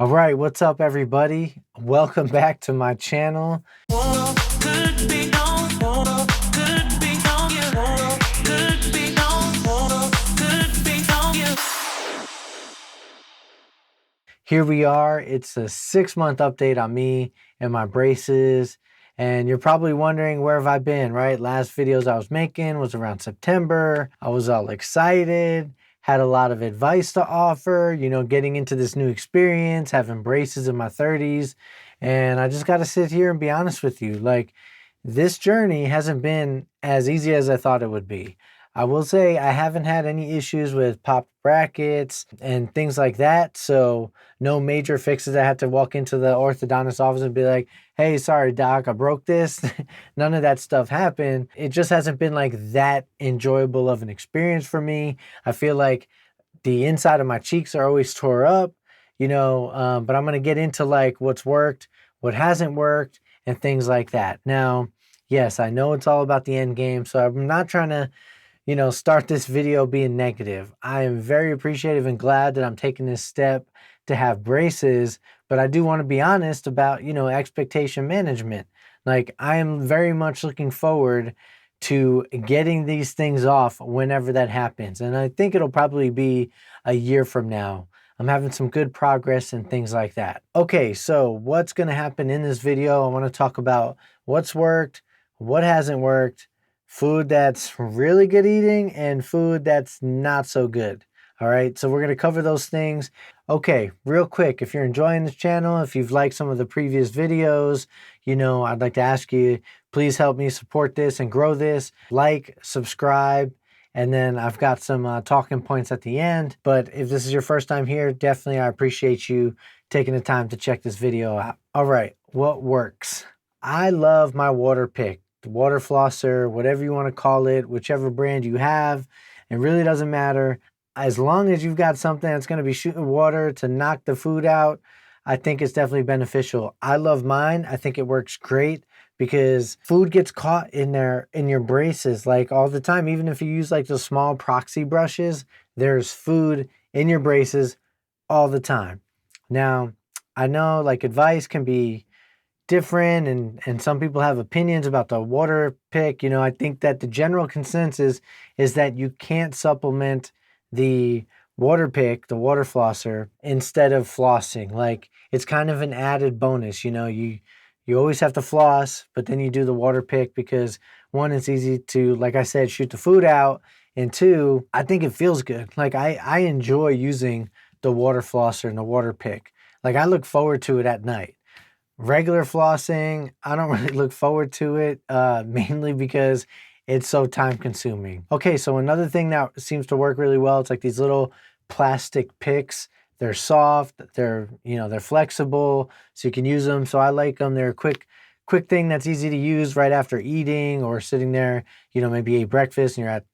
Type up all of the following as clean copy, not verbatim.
All right, what's up, everybody? Welcome back to my channel. Here we are. It's a 6-month update on me and my braces. And you're probably wondering, where have I been, right? Last videos I was making was around September. I was all excited, had a lot of advice to offer, getting into this new experience, having braces in my 30s. And I just got to sit here and be honest with you. Like, this journey hasn't been as easy as I thought it would be. I will say I haven't had any issues with popped brackets and things like that. So no major fixes. I had to walk into the orthodontist office and be like, hey, sorry, doc, I broke this. None of that stuff happened. It just hasn't been like that enjoyable of an experience for me. I feel like the inside of my cheeks are always tore up, but I'm going to get into like what's worked, what hasn't worked, and things like that. Now, yes, I know it's all about the end game. So I'm not trying to start this video being negative. I am very appreciative and glad that I'm taking this step to have braces, but I do want to be honest about, expectation management. Like, I am very much looking forward to getting these things off whenever that happens. And I think it'll probably be a year from now. I'm having some good progress and things like that. Okay, so what's going to happen in this video? I want to talk about what's worked, what hasn't worked, food that's really good eating, and food that's not so good. All right, so we're going to cover those things. Okay, real quick, if you're enjoying this channel, if you've liked some of the previous videos, I'd like to ask you, please help me support this and grow this. Like, subscribe, and then I've got some talking points at the end. But if this is your first time here, definitely I appreciate you taking the time to check this video out. All right, what works? I love my water pick. The water flosser, whatever you want to call it, whichever brand you have, it really doesn't matter. As long as you've got something that's going to be shooting water to knock the food out, I think it's definitely beneficial. I love mine. I think it works great because food gets caught in your braces like all the time. Even if you use like those small proxy brushes, there's food in your braces all the time. Now, I know like advice can be different and some people have opinions about the water pick. I think that the general consensus is that you can't supplement the water pick, the water flosser, instead of flossing. Like, it's kind of an added bonus. You always have to floss, but then you do the water pick because, one, it's easy to, like I said, shoot the food out, and two, I think it feels good. Like, I enjoy using the water flosser and the water pick. Like, I look forward to it at night. Regular flossing, I don't really look forward to it, mainly because it's so time consuming. Okay, so another thing that seems to work really well, it's like these little plastic picks. They're soft, they're flexible, so you can use them. So I like them. They're a quick thing that's easy to use right after eating or sitting there, maybe ate breakfast and you're at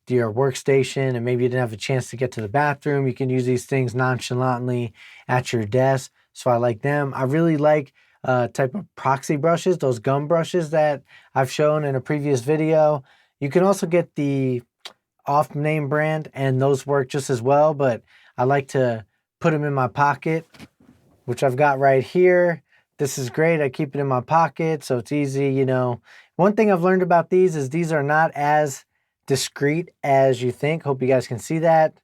your workstation and maybe you didn't have a chance to get to the bathroom. You can use these things nonchalantly at your desk. So I like them. I really like type of proxy brushes, those gum brushes that I've shown in a previous video. You can also get the off-name brand, and those work just as well, but I like to put them in my pocket, which I've got right here. This is great. I keep it in my pocket, so it's easy. One thing I've learned about these is these are not as discreet as you think. Hope you guys can see that.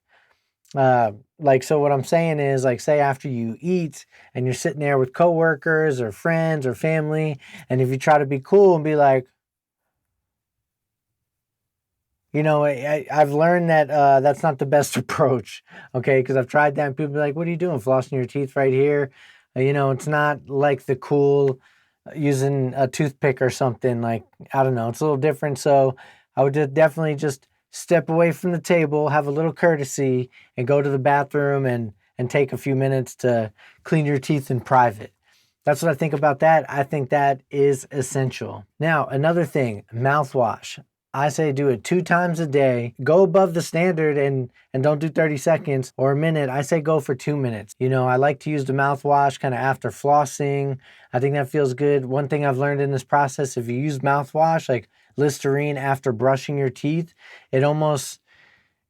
So what I'm saying is, like, say after you eat and you're sitting there with coworkers or friends or family, and if you try to be cool and be like, I've learned that that's not the best approach, okay? Because I've tried that and people be like, what are you doing, flossing your teeth right here? It's not like the cool using a toothpick or something. Like, I don't know, it's a little different. So I would definitely just step away from the table, have a little courtesy, and go to the bathroom and take a few minutes to clean your teeth in private. That's what I think about that. I think that is essential. Now, another thing, mouthwash. I say do it 2 times a day. Go above the standard and don't do 30 seconds or a minute. I say go for 2 minutes. I like to use the mouthwash kind of after flossing. I think that feels good. One thing I've learned in this process, if you use mouthwash like Listerine after brushing your teeth, it almost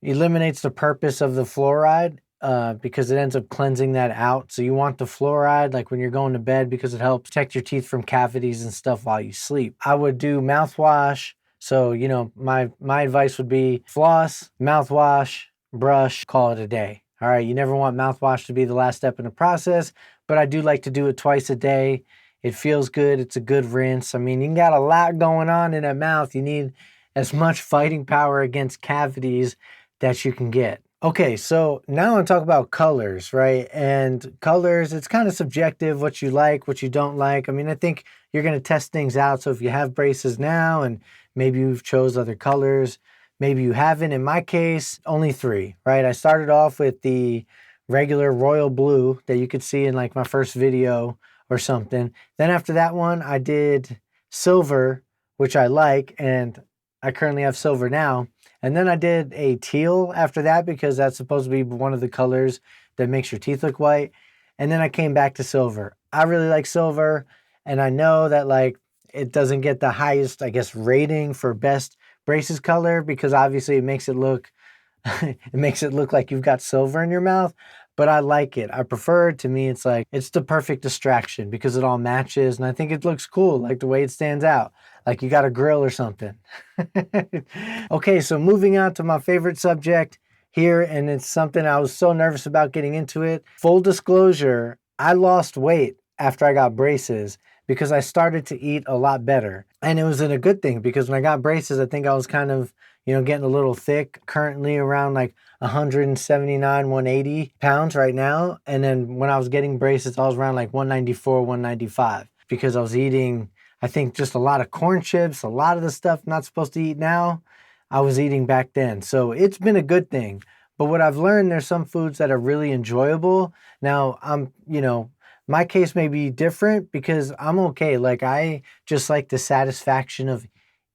eliminates the purpose of the fluoride because it ends up cleansing that out. So you want the fluoride like when you're going to bed because it helps protect your teeth from cavities and stuff while you sleep. I would do mouthwash. So, you know, my advice would be floss, mouthwash, brush, call it a day. All right, you never want mouthwash to be the last step in the process, but I do like to do it twice a day. It feels good. It's a good rinse. I mean, you got a lot going on in that mouth. You need as much fighting power against cavities that you can get. Okay, so now I want to talk about colors, right? And colors, it's kind of subjective what you like, what you don't like. I mean, I think you're going to test things out. So if you have braces now and maybe you've chose other colors, maybe you haven't. In my case, only 3, right? I started off with the regular royal blue that you could see in like my first video or something. Then after that one, I did silver, which I like, and I currently have silver now. And then I did a teal after that because that's supposed to be one of the colors that makes your teeth look white. And then I came back to silver. I really like silver, and I know that like it doesn't get the highest, I guess, rating for best braces color because obviously it makes it look it makes it look like you've got silver in your mouth, but I like it. I prefer it. To me, it's like it's the perfect distraction because it all matches and I think it looks cool, like the way it stands out, like you got a grill or something. Okay, so moving on to my favorite subject here, and it's something I was so nervous about getting into it. Full disclosure, I lost weight after I got braces because I started to eat a lot better. And it was a good thing because when I got braces, I think I was kind of, you know, getting a little thick, currently around like 179, 180 pounds right now. And then when I was getting braces, I was around like 194, 195 because I was eating, I think, just a lot of corn chips, a lot of the stuff I'm not supposed to eat now, I was eating back then. So it's been a good thing. But what I've learned, there's some foods that are really enjoyable. Now, you know, my case may be different because I'm okay. Like I just like the satisfaction of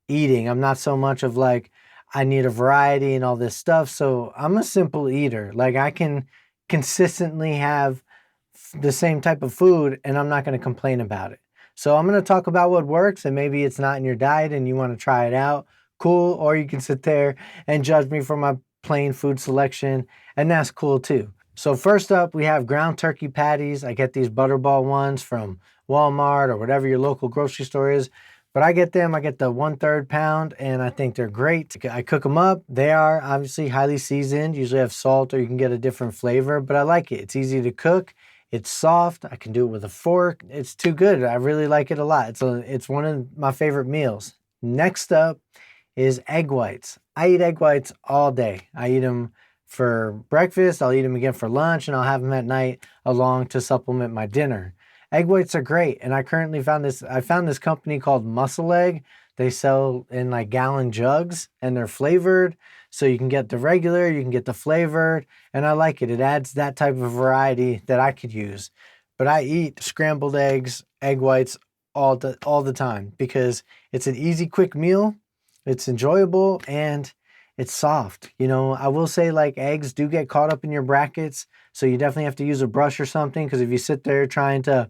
eating. I'm not so much of like, I need a variety and all this stuff. So I'm a simple eater. Like I can consistently have the same type of food and I'm not going to complain about it. So I'm going to talk about what works, and maybe it's not in your diet and you want to try it out. Cool. Or you can sit there and judge me for my plain food selection, and that's cool too. So first up, we have ground turkey patties. I get these butterball ones from Walmart or whatever your local grocery store is. But I get them, I get the 1/3 pound, and I think they're great. I cook them up. They are obviously highly seasoned, usually have salt or you can get a different flavor, but I like it. It's easy to cook. It's soft. I can do it with a fork. It's too good. I really like it a lot. It's one of my favorite meals. Next up is egg whites. I eat egg whites all day. I eat them for breakfast. I'll eat them again for lunch, and I'll have them at night along to supplement my dinner. Egg whites are great, and I currently found this company called Muscle Egg. They sell in like gallon jugs, and they're flavored. So you can get the regular, you can get the flavored, and I like it. It adds that type of variety that I could use. But I eat scrambled eggs, egg whites all the time because it's an easy, quick meal. It's enjoyable and it's soft. You know, I will say like eggs do get caught up in your brackets, so you definitely have to use a brush or something because if you sit there trying to,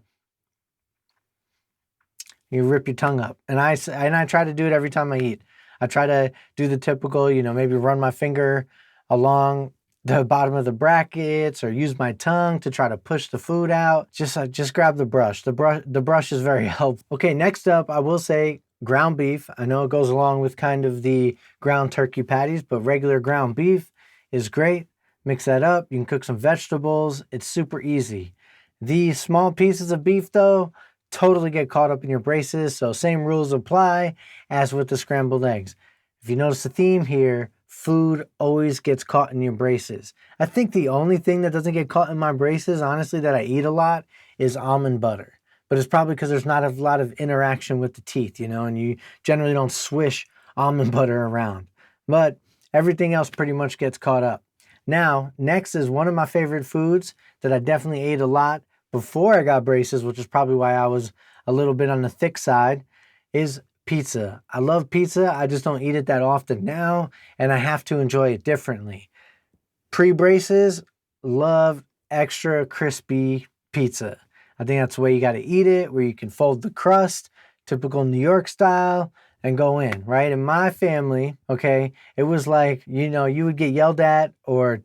you rip your tongue up. And I try to do it every time I eat. I try to do the typical, you know, maybe run my finger along the bottom of the brackets or use my tongue to try to push the food out. Just grab the brush. The brush is very helpful. Okay, next up, I will say ground beef. I know it goes along with kind of the ground turkey patties, but regular ground beef is great. Mix that up. You can cook some vegetables. It's super easy. These small pieces of beef, though, totally get caught up in your braces. So same rules apply as with the scrambled eggs. If you notice the theme here, food always gets caught in your braces. I think the only thing that doesn't get caught in my braces, honestly, that I eat a lot is almond butter. But it's probably because there's not a lot of interaction with the teeth, you know, and you generally don't swish almond butter around. But everything else pretty much gets caught up. Now, next is one of my favorite foods that I definitely ate a lot before I got braces, which is probably why I was a little bit on the thick side, is pizza. I love pizza. I just don't eat it that often now, and I have to enjoy it differently. Pre-braces, love extra crispy pizza. I think that's the way you got to eat it, where you can fold the crust, typical New York style, and go in, right? In my family, okay, it was like, you know, you would get yelled at or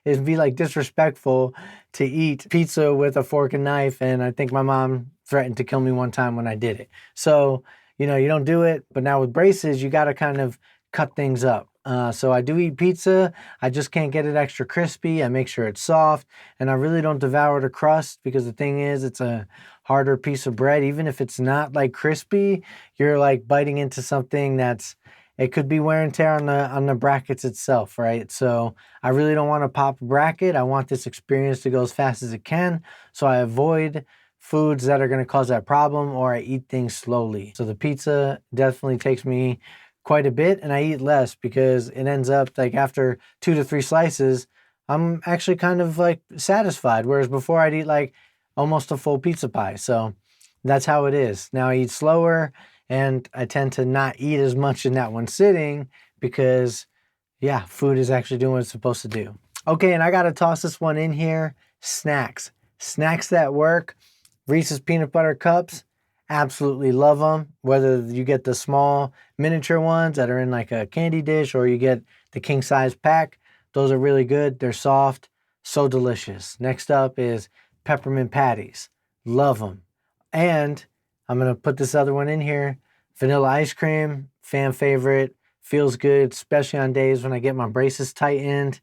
it'd be like disrespectful to eat pizza with a fork and knife. And I think my mom threatened to kill me one time when I did it. So, you know, you don't do it. But now with braces, you got to kind of cut things up. So I do eat pizza. I just can't get it extra crispy. I make sure it's soft, and I really don't devour the crust, because the thing is, it's a harder piece of bread. Even if it's not like crispy, you're like biting into something that's, it could be wear and tear on the brackets itself, right? So I really don't want to pop a bracket. I want this experience to go as fast as it can. So I avoid foods that are going to cause that problem, or I eat things slowly. So the pizza definitely takes me quite a bit, and I eat less because it ends up like after 2 to 3 slices, I'm actually kind of like satisfied. Whereas before I'd eat like almost a full pizza pie. So that's how it is. Now I eat slower, and I tend to not eat as much in that one sitting because, yeah, food is actually doing what it's supposed to do. Okay, and I got to toss this one in here. Snacks. Snacks that work. Reese's peanut butter cups. Absolutely love them. Whether you get the small miniature ones that are in like a candy dish, or you get the king size pack, those are really good. They're soft, so delicious. Next up is peppermint patties. Love them. And I'm going to put this other one in here. Vanilla ice cream, fan favorite. Feels good, especially on days when I get my braces tightened.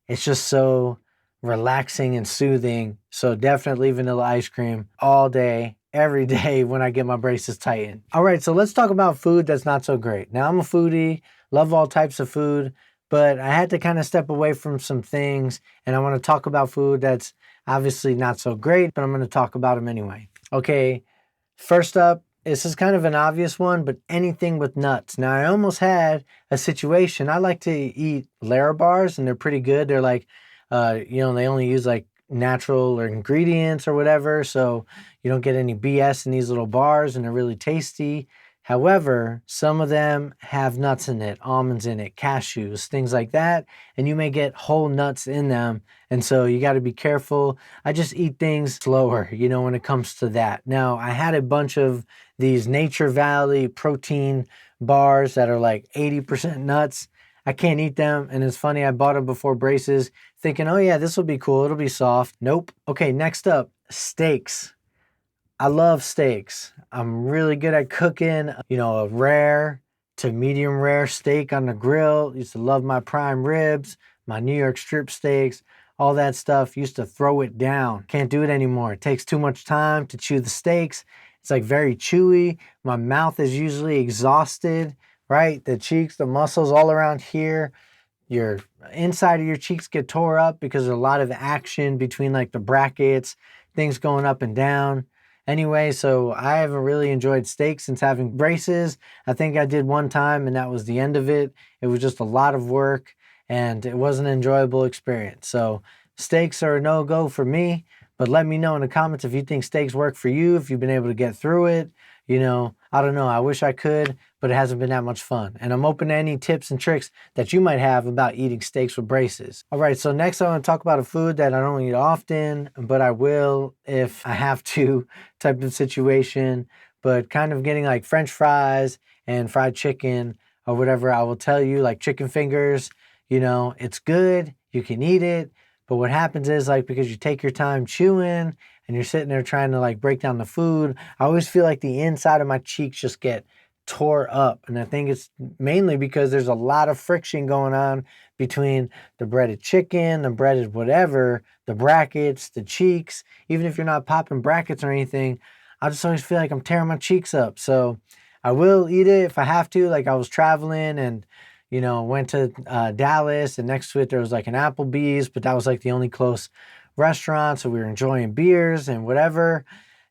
It's just so relaxing and soothing. So definitely vanilla ice cream all day, every day when I get my braces tightened. All right, so let's talk about food that's not so great. Now, I'm a foodie, love all types of food, but I had to kind of step away from some things, and I want to talk about food that's obviously not so great, but I'm going to talk about them anyway. Okay, first up, this is kind of an obvious one, but anything with nuts. Now, I almost had a situation. I like to eat Larabars, and they're pretty good. They're like, you know, they only use like natural or ingredients or whatever, so you don't get any BS in these little bars, and they're really tasty. However, some of them have nuts in it, almonds in it, cashews, things like that, and you may get whole nuts in them, and so you got to be careful. I just eat things slower, you know, when it comes to that. Now, I had a bunch of these Nature Valley protein bars that are like 80% nuts. I can't eat them, and it's funny, I bought them before braces thinking, oh yeah, this will be cool, it'll be soft. Nope. Okay, next up, steaks. I love steaks. I'm really good at cooking, you know, a rare to medium rare steak on the grill. Used to love my prime ribs, my New York strip steaks, all that stuff. Used to throw it down. Can't do it anymore. It takes too much time to chew the steaks. It's like very chewy. My mouth is usually exhausted, right? The cheeks, the muscles all around here, your inside of your cheeks get tore up because there's a lot of action between like the brackets, things going up and down. Anyway, so I haven't really enjoyed steak since having braces. I think I did one time, and that was the end of it. It was just a lot of work, and it wasn't an enjoyable experience. So steaks are a no-go for me, but let me know in the comments if you think steaks work for you, if you've been able to get through it. You know, I don't know. I wish I could, but it hasn't been that much fun. And I'm open to any tips and tricks that you might have about eating steaks with braces. All right, so next I want to talk about a food that I don't eat often, but I will if I have to, type of situation. But kind of getting like French fries and fried chicken or whatever. I will tell you, like chicken fingers, you know, it's good. You can eat it. But what happens is, like, because you take your time chewing and you're sitting there trying to like break down the food, I always feel like the inside of my cheeks just get tore up. And I think it's mainly because there's a lot of friction going on between the breaded chicken, the breaded whatever, the brackets, the cheeks. Even if you're not popping brackets or anything, I just always feel like I'm tearing my cheeks up. So I will eat it if I have to. Like I was traveling and, you know, went to Dallas, and next to it there was like an Applebee's, but that was like the only close restaurant. So we were enjoying beers and whatever.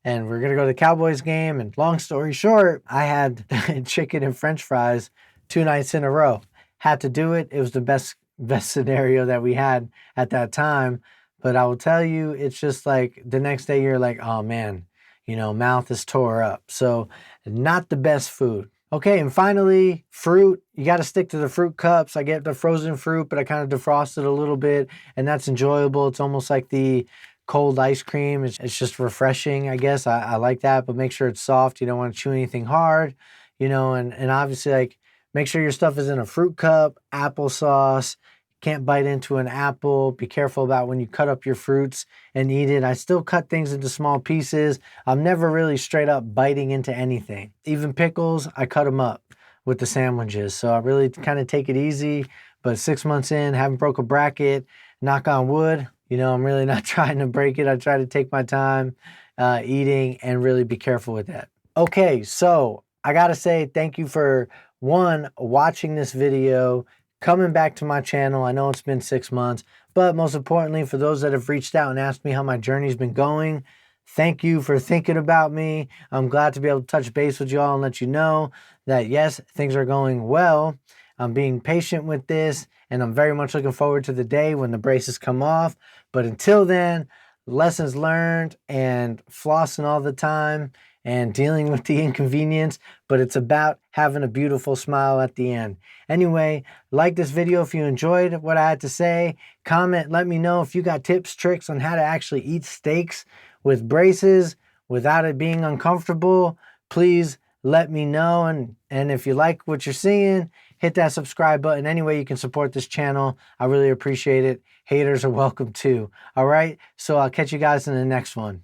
And we're going to go to the Cowboys game. And long story short, I had chicken and French fries 2 nights in a row. Had to do it. It was the best scenario that we had at that time. But I will tell you, it's just like the next day you're like, oh man, you know, mouth is tore up. So not the best food. Okay, and finally, fruit. You got to stick to the fruit cups. I get the frozen fruit, but I kind of defrost it a little bit, and that's enjoyable. It's almost like the cold ice cream. It's just refreshing, I guess. I like that, but make sure it's soft. You don't want to chew anything hard, you know, and obviously, like, make sure your stuff is in a fruit cup, applesauce, Can't bite into an apple. Be careful about when you cut up your fruits and eat it. I still cut things into small pieces. I'm never really straight up biting into anything. Even pickles, I cut them up with the sandwiches. So I really kind of take it easy. But 6 months in, haven't broke a bracket. Knock on wood. You know, I'm really not trying to break it. I try to take my time eating and really be careful with that. Okay, so I gotta say thank you for watching this video, coming back to my channel. I know it's been 6 months, but most importantly, for those that have reached out and asked me how my journey's been going, thank you for thinking about me. I'm glad to be able to touch base with y'all and let you know that yes, things are going well. I'm being patient with this, and I'm very much looking forward to the day when the braces come off. But until then, lessons learned and flossing all the time and dealing with the inconvenience, but it's about having a beautiful smile at the end. Anyway, like this video if you enjoyed what I had to say. Comment, let me know if you got tips, tricks on how to actually eat steaks with braces without it being uncomfortable. Please let me know. And if you like what you're seeing, hit that subscribe button. Any way you can support this channel, I really appreciate it. Haters are welcome too. All right, so I'll catch you guys in the next one.